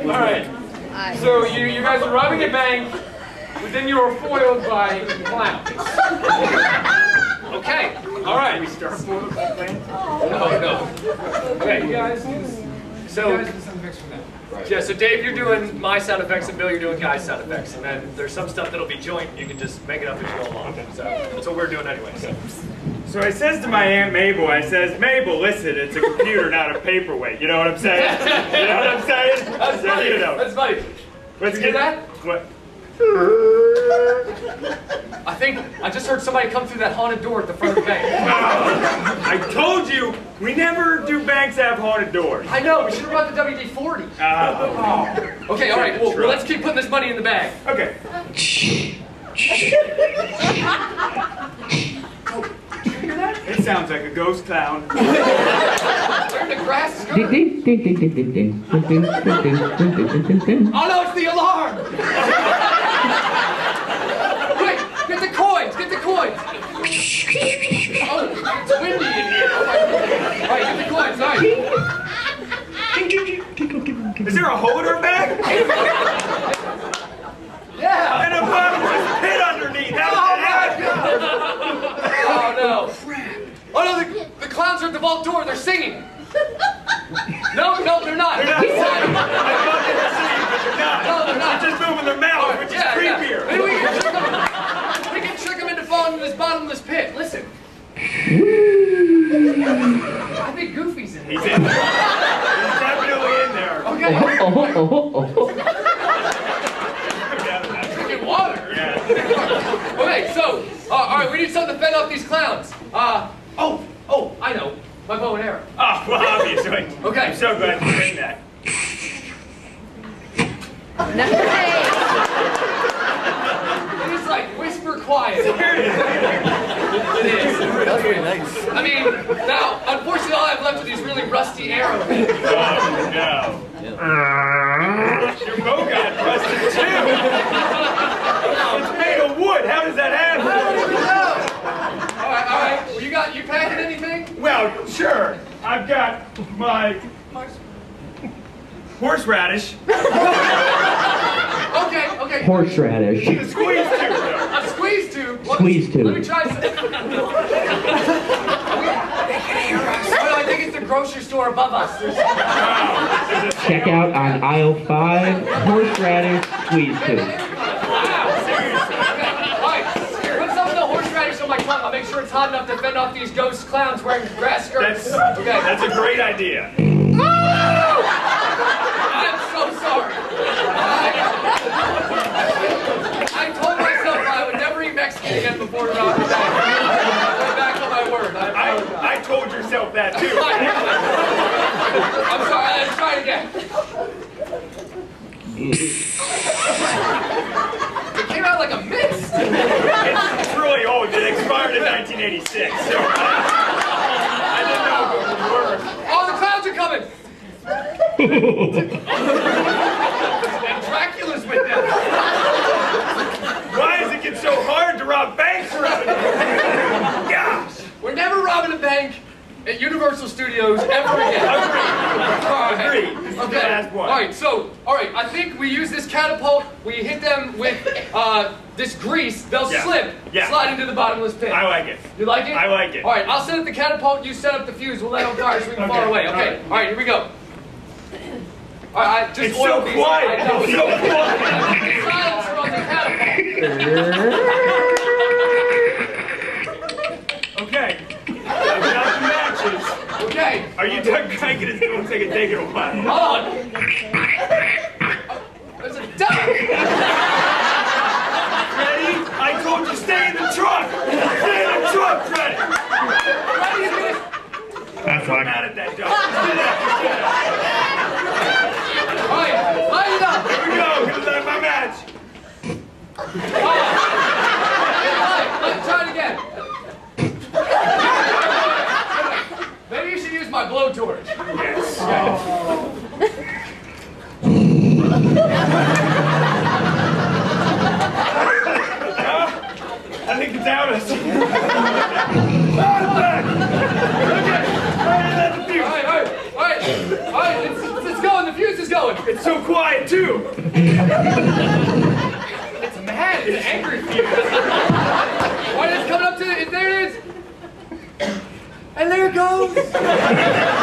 right. So you guys are robbing a bank, but then you were foiled by clowns. Okay. All right. We start foiled by clowns? No. Okay, you guys do sound effects from that. Right. Yeah, so Dave, you're doing my sound effects, and Bill, you're doing Guy's sound effects. And then there's some stuff that'll be joint, you can just make it up as you go along. So that's what we're doing anyway. So I says to my Aunt Mabel, I says, Mabel, listen, it's a computer, not a paperweight. You know what I'm saying? You know what I'm saying? That's funny. You know. That's funny. Let's get that? What? I think I just heard somebody come through that haunted door at the front of the bank. I told you, we never do banks have haunted doors. I know, we should have brought the WD-40. Okay, all right, well, let's keep putting this money in the bag. Okay. It sounds like a ghost clown. Turn the grass. Oh no, it's the alarm! Wait, get the coins, get the coins! Oh, it's windy in here. Oh my goodness. All right, get the coins, all right. Is there a hole in her bag? Yeah! And a bottomless pit underneath! How did that happen? Oh no! Oh no, the clowns are at the vault door, they're singing! No, they're not! They're not singing! I thought they were singing, but they're not! No, they're not! They're just moving their mouths, which is creepier! Maybe we can trick them into falling in this bottomless pit. Listen. I think Goofy's in there. He's in there. He's definitely in there. Okay. Drinking water. Yeah. Okay, so, all right, we need something to fend off these clowns. Oh, I know. My bow and arrow. Oh, well, obviously. Okay. I'm so glad you bring that. It is like whisper quiet. It is. That's very nice. I mean, now, unfortunately, all I have left are these really rusty arrows. Oh, no. Your bow got rusted, too. It's made of wood. How does that happen? I don't even know. All right. Well, you packing anything? Well, sure. I've got my horseradish. Okay. Horseradish. A squeeze tube, though. A squeeze tube? Squeeze tube. Let me try some. Well, I think it's the grocery store above us. Check out on aisle 5, horseradish, squeeze tube. Wow. Alright, put some of the horseradish on my tongue. I'll make sure it's hot enough to fend off these ghost clowns wearing grass skirts. That's a great idea. I'm so sorry. I told myself I would never eat Mexican again before dropping back. I went back on my word. I told yourself that too. I'm sorry, let's try it again. It came out like a mist. It's really old. It expired in 1986. So I didn't know if it would work. Oh, the clowns are coming. And Dracula's with them. Why does it get so hard to rob banks around here? Gosh! We're never robbing a bank at Universal Studios ever again. Agreed. This is the Okay. last one. All right. I think we use this catapult. We hit them with this grease. They'll slip, slide into the bottomless pit. I like it. You like it? I like it. All right. I'll set up the catapult. You set up the fuse. We'll let it on fire so we can fall away. Okay. All right. Here we go. All right. Just It's so quiet. I know. It's so quiet. Silencer on the catapult. Okay. I've got the matches. Okay. Are you done cranking? It's going to take a while. Hold on. There's a duck. Freddy, I told you stay in the truck. Stay in the truck, Freddy. That's I'm mad at that duck. All right. Light it up. Here we go. Here's my match. Let's try it again. Maybe you should use my blowtorch. Yes. buy it too. It's mad. It's angry feud. What is coming up to it? There it is. And there it goes.